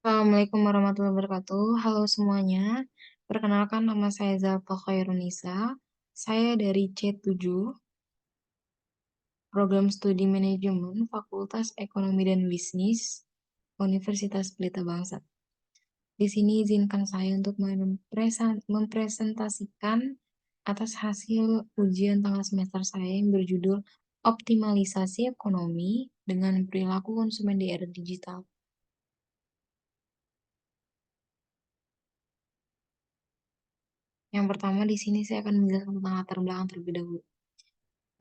Assalamualaikum warahmatullahi wabarakatuh. Halo semuanya. Perkenalkan nama saya Zalfa Khairunisa. Saya dari C7, Program Studi Manajemen, Fakultas Ekonomi dan Bisnis, Universitas Pelita Bangsat. Di sini izinkan saya untuk mempresentasikan atas hasil ujian tengah semester saya yang berjudul Optimalisasi Ekonomi dengan Perilaku Konsumen di Era Digital. Yang pertama di sini saya akan menjelaskan tentang latar belakang terlebih dahulu.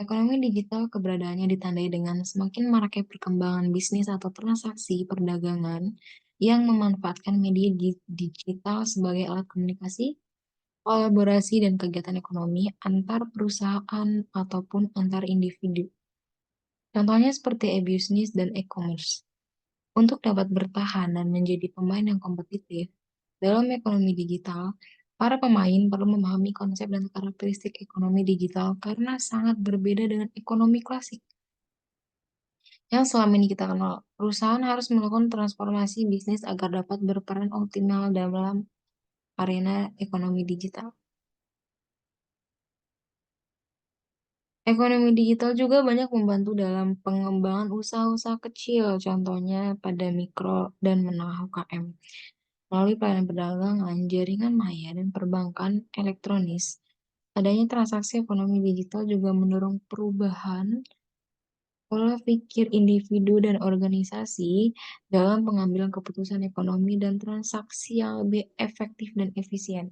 Ekonomi digital keberadaannya ditandai dengan semakin maraknya perkembangan bisnis atau transaksi perdagangan yang memanfaatkan media digital sebagai alat komunikasi, kolaborasi, dan kegiatan ekonomi antar perusahaan ataupun antar individu. Contohnya seperti e-business dan e-commerce. Untuk dapat bertahan dan menjadi pemain yang kompetitif dalam ekonomi digital, para pemain perlu memahami konsep dan karakteristik ekonomi digital karena sangat berbeda dengan ekonomi klasik yang selama ini kita kenal. Perusahaan harus melakukan transformasi bisnis agar dapat berperan optimal dalam arena ekonomi digital. Ekonomi digital juga banyak membantu dalam pengembangan usaha-usaha kecil, contohnya pada mikro dan menengah UKM. Melalui pelayanan perdagangan, jaringan maya, dan perbankan elektronis, adanya transaksi ekonomi digital juga mendorong perubahan pola pikir individu dan organisasi dalam pengambilan keputusan ekonomi dan transaksi yang lebih efektif dan efisien.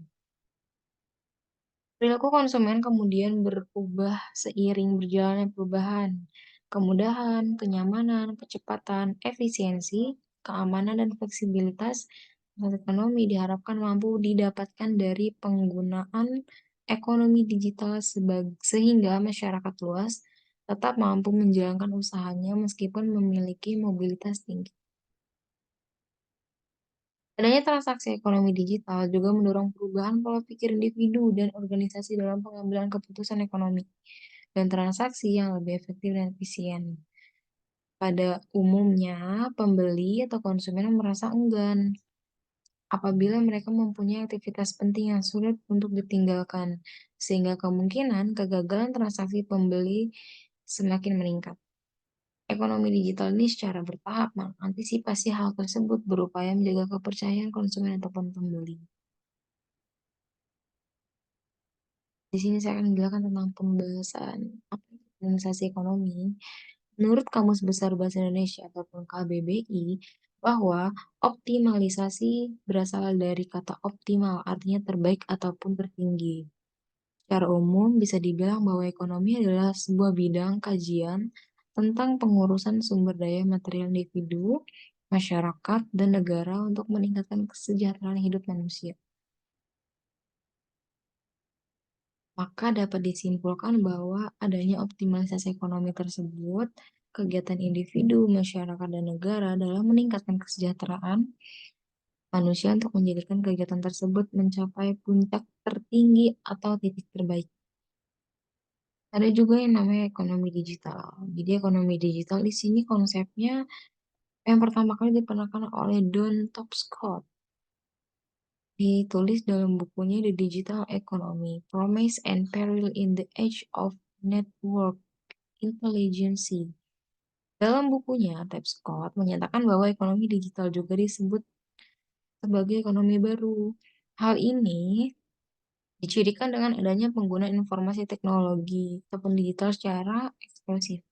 Perilaku konsumen kemudian berubah seiring berjalannya perubahan. Kemudahan, kenyamanan, kecepatan, efisiensi, keamanan, dan fleksibilitas aset ekonomi diharapkan mampu didapatkan dari penggunaan ekonomi digital sehingga masyarakat luas tetap mampu menjalankan usahanya meskipun memiliki mobilitas tinggi. Adanya transaksi ekonomi digital juga mendorong perubahan pola pikir individu dan organisasi dalam pengambilan keputusan ekonomi dan transaksi yang lebih efektif dan efisien. Pada umumnya, pembeli atau konsumen merasa enggan apabila mereka mempunyai aktivitas penting yang sulit untuk ditinggalkan, sehingga kemungkinan kegagalan transaksi pembeli semakin meningkat. Ekonomi digital ini secara bertahap mengantisipasi hal tersebut berupaya menjaga kepercayaan konsumen ataupun pembeli. Di sini saya akan menjelaskan tentang pembahasan optimalisasi ekonomi. Menurut Kamus Besar Bahasa Indonesia ataupun KBBI, bahwa optimalisasi berasal dari kata optimal, artinya terbaik ataupun tertinggi. Secara umum, bisa dibilang bahwa ekonomi adalah sebuah bidang kajian tentang pengurusan sumber daya material individu, masyarakat, dan negara untuk meningkatkan kesejahteraan hidup manusia. Maka dapat disimpulkan bahwa adanya optimalisasi ekonomi tersebut, kegiatan individu, masyarakat, dan negara dalam meningkatkan kesejahteraan manusia untuk menjadikan kegiatan tersebut mencapai puncak tertinggi atau titik terbaik. Ada juga yang namanya ekonomi digital. Jadi ekonomi digital di sini konsepnya yang pertama kali diperkenalkan oleh Don Tapscott. Ditulis dalam bukunya The Digital Economy, Promise and Peril in the Age of Network Intelligence. Dalam bukunya, Tapscott menyatakan bahwa ekonomi digital juga disebut sebagai ekonomi baru. Hal ini dicirikan dengan adanya penggunaan informasi teknologi ataupun digital secara eksklusif.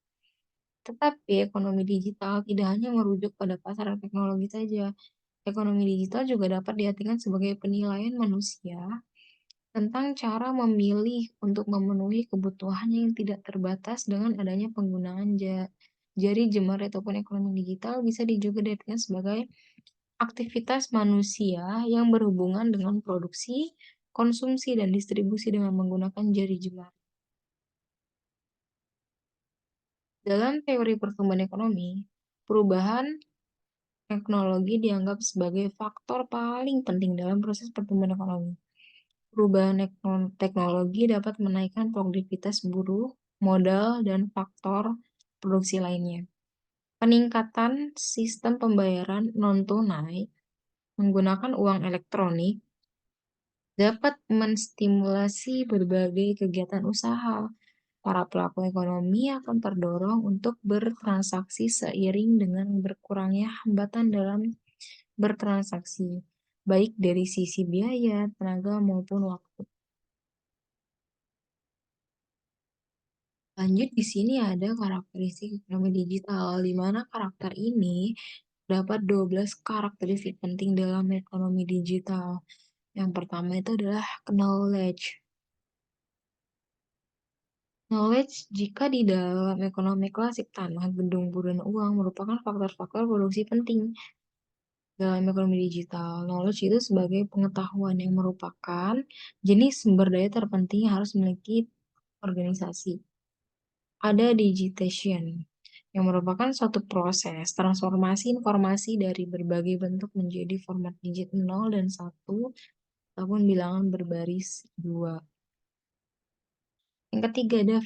Tetapi ekonomi digital tidak hanya merujuk pada pasaran teknologi saja. Ekonomi digital juga dapat diartikan sebagai penilaian manusia tentang cara memilih untuk memenuhi kebutuhan yang tidak terbatas dengan adanya penggunaan jari jemari ataupun ekonomi digital bisa juga diartikan sebagai aktivitas manusia yang berhubungan dengan produksi, konsumsi, dan distribusi dengan menggunakan jari jemari. Dalam teori pertumbuhan ekonomi, perubahan teknologi dianggap sebagai faktor paling penting dalam proses pertumbuhan ekonomi. Perubahan teknologi dapat menaikkan produktivitas buruh, modal, dan faktor produksi lainnya. Peningkatan sistem pembayaran non-tunai Menggunakan uang elektronik dapat menstimulasi berbagai kegiatan usaha. Para pelaku ekonomi akan terdorong untuk bertransaksi seiring dengan berkurangnya hambatan dalam bertransaksi, baik dari sisi biaya, tenaga, maupun waktu. Lanjut di sini ada karakteristik ekonomi digital, di mana karakter ini dapat 12 karakteristik penting dalam ekonomi digital. Yang pertama itu adalah knowledge. Knowledge jika di dalam ekonomi klasik tanah, gedung, dan uang merupakan faktor-faktor produksi penting dalam ekonomi digital. Knowledge itu sebagai pengetahuan yang merupakan jenis sumber daya terpenting yang harus dimiliki organisasi. Ada digitation, yang merupakan suatu proses transformasi informasi dari berbagai bentuk menjadi format digit 0 dan 1 ataupun bilangan berbaris 2. Yang ketiga ada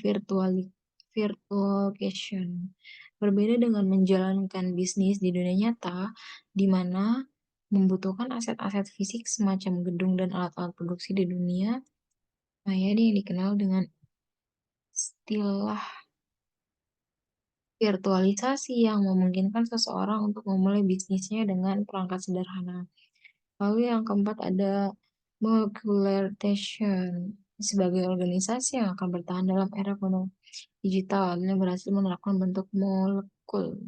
virtualization. Berbeda dengan menjalankan bisnis di dunia nyata, di mana membutuhkan aset-aset fisik semacam gedung dan alat-alat produksi di dunia maya yang dikenal dengan istilah virtualisasi yang memungkinkan seseorang untuk memulai bisnisnya dengan perangkat sederhana. Lalu yang keempat ada modularization sebagai organisasi yang akan bertahan dalam era ekonomi digital dan berhasil menerapkan bentuk molekul.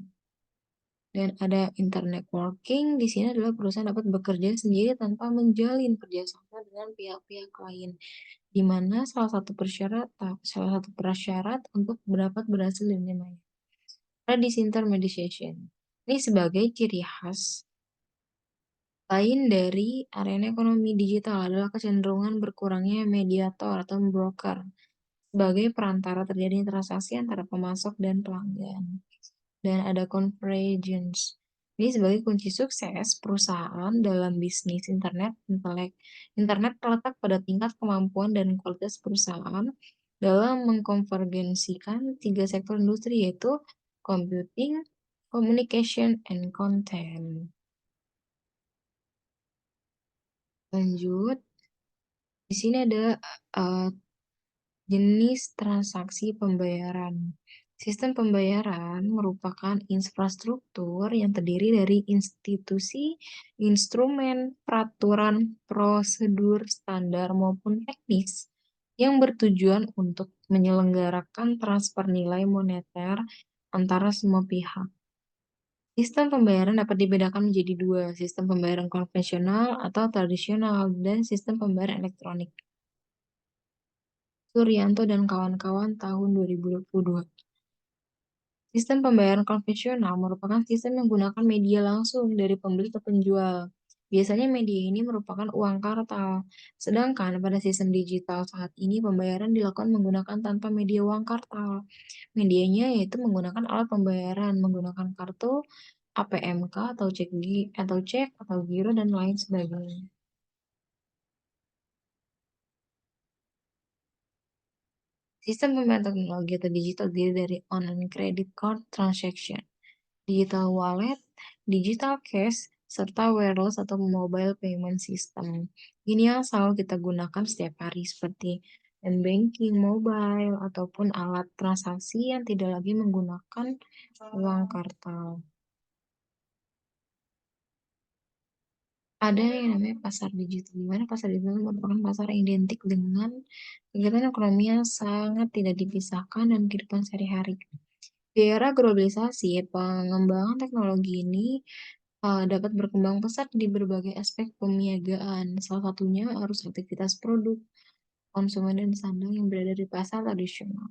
Dan ada internet working, di sini adalah perusahaan dapat bekerja sendiri tanpa menjalin kerjasama dengan pihak-pihak lain, di mana salah satu prasyarat untuk dapat berhasil di dunia maya. Ada disintermediation. Ini sebagai ciri khas lain dari arena ekonomi digital adalah kecenderungan berkurangnya mediator atau broker sebagai perantara terjadinya transaksi antara pemasok dan pelanggan. Dan ada convergence. Ini sebagai kunci sukses perusahaan dalam bisnis internet terletak pada tingkat kemampuan dan kualitas perusahaan dalam mengkonvergensikan tiga sektor industri yaitu computing, communication, and content. Lanjut, di sini ada uh, jenis transaksi pembayaran. Sistem pembayaran merupakan infrastruktur yang terdiri dari institusi, instrumen, peraturan, prosedur, standar, maupun teknis yang bertujuan untuk menyelenggarakan transfer nilai moneter antara semua pihak. Sistem pembayaran dapat dibedakan menjadi dua, sistem pembayaran konvensional atau tradisional dan sistem pembayaran elektronik. Suryanto dan kawan-kawan tahun 2022. Sistem pembayaran konvensional merupakan sistem yang menggunakan media langsung dari pembeli ke penjual. Biasanya media ini merupakan uang kartal. Sedangkan pada sistem digital saat ini pembayaran dilakukan menggunakan tanpa media uang kartal. Medianya yaitu menggunakan alat pembayaran menggunakan kartu APMK atau cek atau giro dan lain sebagainya. Sistem pembayaran teknologi atau digital terdiri dari online credit card transaction, digital wallet, digital cash, serta wireless atau mobile payment system. Ini yang selalu kita gunakan setiap hari seperti banking mobile ataupun alat transaksi yang tidak lagi menggunakan uang kartal. Ada yang namanya pasar digital, di mana pasar digital merupakan pasar yang identik dengan kegiatan ekonomi yang sangat tidak dipisahkan dan kehidupan sehari-hari. Di era globalisasi, pengembangan teknologi ini dapat berkembang pesat di berbagai aspek pemiagaan. Salah satunya arus aktivitas produk, konsumen, dan sandang yang berada di pasar tradisional.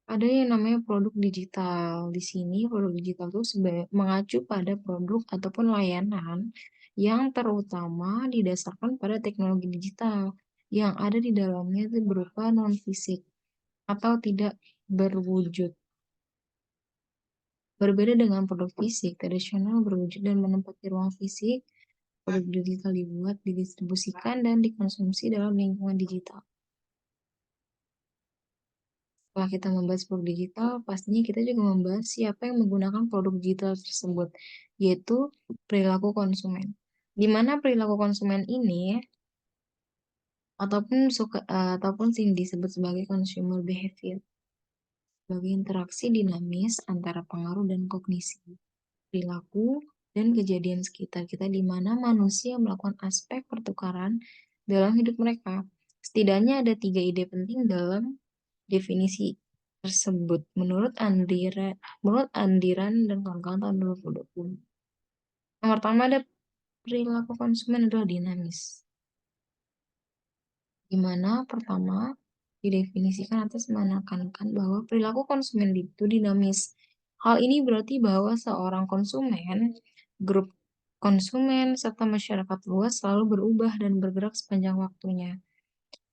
Ada yang namanya produk digital. Di sini produk digital itu mengacu pada produk ataupun layanan yang terutama didasarkan pada teknologi digital yang ada di dalamnya itu berupa non-fisik atau tidak berwujud. Berbeda dengan produk fisik, tradisional berwujud dan menempati ruang fisik, produk digital dibuat, didistribusikan, dan dikonsumsi dalam lingkungan digital. Setelah kita membahas produk digital, pastinya kita juga membahas siapa yang menggunakan produk digital tersebut, yaitu perilaku konsumen. di mana perilaku konsumen ini ataupun sing disebut sebagai consumer behavior sebagai interaksi dinamis antara pengaruh dan kognisi, perilaku, dan kejadian sekitar kita di mana manusia melakukan aspek pertukaran dalam hidup mereka. Setidaknya ada 3 ide penting dalam definisi tersebut menurut Andiran dan kawan-kawan tahun 2020. Yang pertama ada perilaku konsumen adalah dinamis. Di mana pertama didefinisikan atas menekankan bahwa perilaku konsumen itu dinamis. Hal ini berarti bahwa seorang konsumen, grup konsumen, serta masyarakat luas selalu berubah dan bergerak sepanjang waktunya.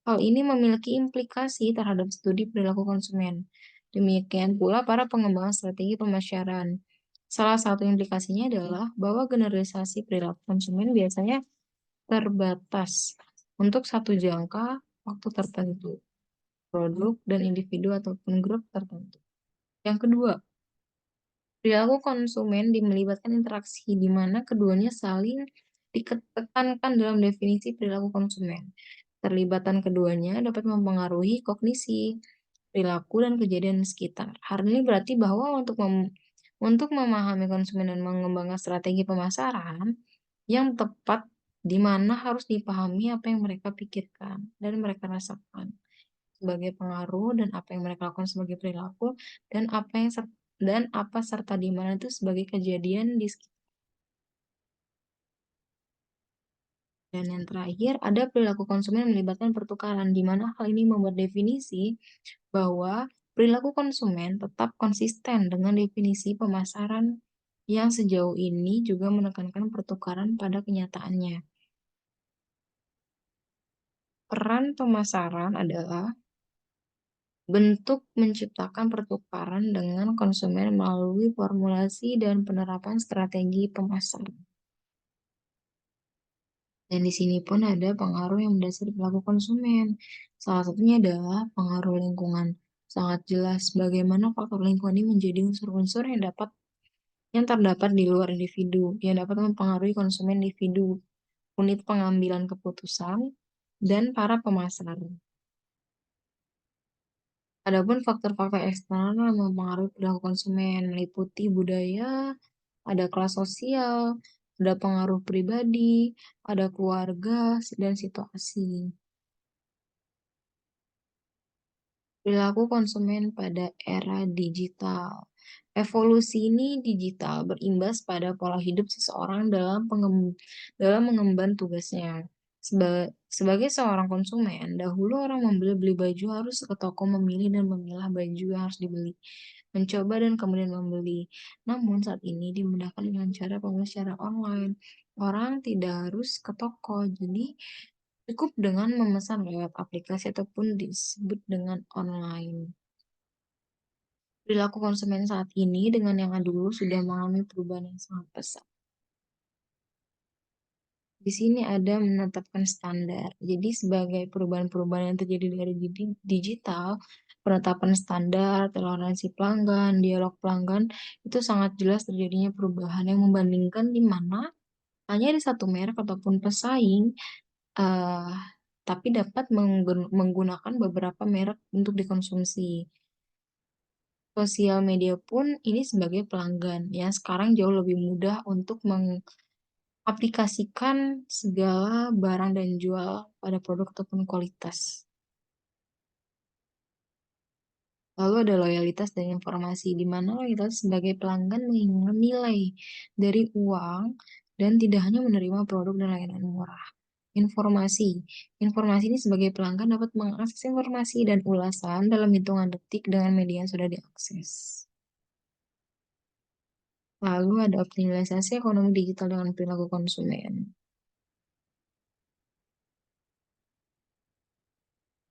Hal ini memiliki implikasi terhadap studi perilaku konsumen. Demikian pula para pengembangan strategi pemasaran. Salah satu implikasinya adalah bahwa generalisasi perilaku konsumen biasanya terbatas untuk satu jangka waktu tertentu, produk dan individu ataupun grup tertentu. Yang kedua, perilaku konsumen melibatkan interaksi di mana keduanya saling ditekankan dalam definisi perilaku konsumen. Terlibatan keduanya dapat mempengaruhi kognisi, perilaku, dan kejadian sekitar. Hal ini berarti bahwa untuk memahami konsumen dan mengembangkan strategi pemasaran yang tepat di mana harus dipahami apa yang mereka pikirkan dan mereka rasakan sebagai pengaruh dan apa yang mereka lakukan sebagai perilaku dan apa serta di mana itu sebagai kejadian di sekitar. Dan yang terakhir ada perilaku konsumen yang melibatkan pertukaran di mana hal ini membuat definisi bahwa perilaku konsumen tetap konsisten dengan definisi pemasaran yang sejauh ini juga menekankan pertukaran pada kenyataannya. Peran pemasaran adalah bentuk menciptakan pertukaran dengan konsumen melalui formulasi dan penerapan strategi pemasaran. Dan di sini pun ada pengaruh yang mendasari perilaku konsumen. Salah satunya adalah pengaruh lingkungan. Sangat jelas bagaimana faktor lingkungan ini menjadi unsur-unsur yang terdapat di luar individu, yang dapat mempengaruhi konsumen individu, unit pengambilan keputusan, dan para pemasar. Adapun faktor-faktor eksternal yang mempengaruhi perilaku konsumen meliputi budaya, ada kelas sosial, ada pengaruh pribadi, ada keluarga, dan situasi. Perilaku konsumen pada era digital. Evolusi ini digital berimbas pada pola hidup seseorang dalam mengemban tugasnya. Sebagai seorang konsumen, dahulu orang membeli baju harus ke toko memilih dan memilah baju yang harus dibeli, mencoba dan kemudian membeli. Namun saat ini dimudahkan dengan cara pembelian secara online. Orang tidak harus ke toko, jadi cukup dengan memesan lewat aplikasi ataupun disebut dengan online. Perilaku konsumen saat ini dengan yang dulu sudah mengalami perubahan yang sangat pesat. Di sini ada menetapkan standar. Jadi sebagai perubahan-perubahan yang terjadi dari digital, penetapan standar, toleransi pelanggan, dialog pelanggan, itu sangat jelas terjadinya perubahan yang membandingkan di mana hanya ada satu merek ataupun pesaing, eh, tapi dapat menggunakan beberapa merek untuk dikonsumsi. Sosial media pun ini sebagai pelanggan yang sekarang jauh lebih mudah untuk mengaplikasikan segala barang dan jual pada produk ataupun kualitas. Lalu ada loyalitas dan informasi, di mana loyalitas sebagai pelanggan menginginkan nilai dari uang dan tidak hanya menerima produk dan layanan murah. Informasi. Informasi ini sebagai pelanggan dapat mengakses informasi dan ulasan dalam hitungan detik dengan media yang sudah diakses. Lalu ada optimalisasi ekonomi digital dengan perilaku konsumen.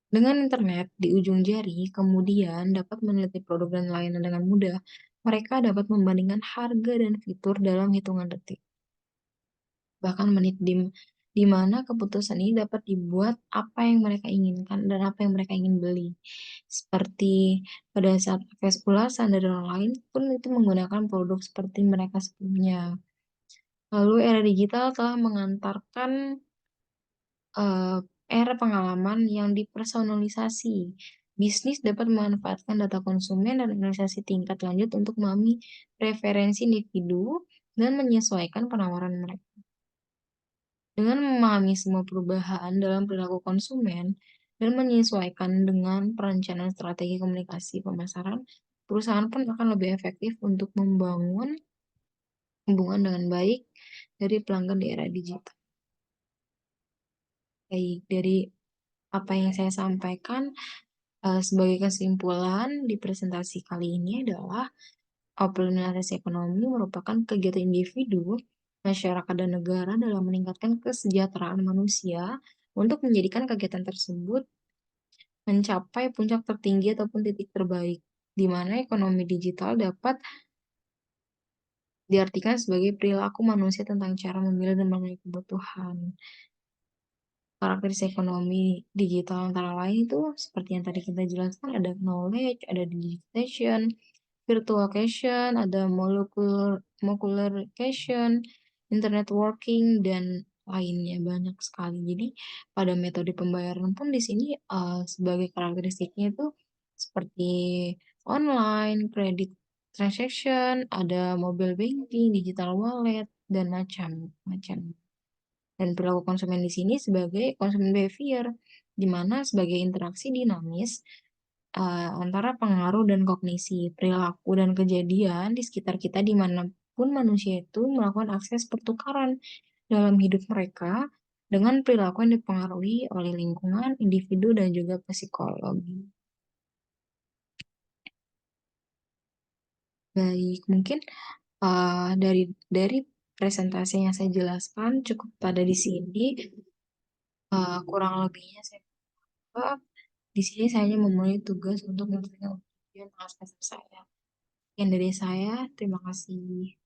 Dengan internet di ujung jari, kemudian dapat meneliti produk dan layanan dengan mudah. Mereka dapat membandingkan harga dan fitur dalam hitungan detik, bahkan menit di mana keputusan ini dapat dibuat apa yang mereka inginkan dan apa yang mereka ingin beli. Seperti pada saat akses ulasan dari orang lain pun itu menggunakan produk seperti mereka sebelumnya. Lalu era digital telah mengantarkan eh, era pengalaman yang dipersonalisasi. Bisnis dapat memanfaatkan data konsumen dan organisasi tingkat lanjut untuk memahami preferensi individu dan menyesuaikan penawaran mereka. Dengan memahami semua perubahan dalam perilaku konsumen dan menyesuaikan dengan perencanaan strategi komunikasi pemasaran, perusahaan pun akan lebih efektif untuk membangun hubungan dengan baik dari pelanggan di era digital. Baik, dari apa yang saya sampaikan, sebagai kesimpulan di presentasi kali ini adalah optimalisasi ekonomi merupakan kegiatan individu, masyarakat, dan negara dalam meningkatkan kesejahteraan manusia untuk menjadikan kegiatan tersebut mencapai puncak tertinggi ataupun titik terbaik, di mana ekonomi digital dapat diartikan sebagai perilaku manusia tentang cara memilih dan memenuhi kebutuhan. Karakteristik ekonomi digital antara lain itu seperti yang tadi kita jelaskan, ada knowledge, ada digitization, virtualization, ada modularcation, internet working, dan lainnya banyak sekali. Jadi pada metode pembayaran pun di sini sebagai karakteristiknya itu seperti online, credit transaction, ada mobile banking, digital wallet, dan macam-macam. Dan perilaku konsumen di sini sebagai konsumen behavior, di mana sebagai interaksi dinamis antara pengaruh dan kognisi, perilaku dan kejadian di sekitar kita dimanapun manusia itu melakukan akses pertukaran dalam hidup mereka dengan perilaku yang dipengaruhi oleh lingkungan, individu, dan juga psikologi. Baik, mungkin dari presentasi yang saya jelaskan cukup pada di sini. Kurang lebihnya saya anggap di sini saya hanya memenuhi tugas untuk menyelesaikan ujian semester saya. Sekian dari saya, terima kasih.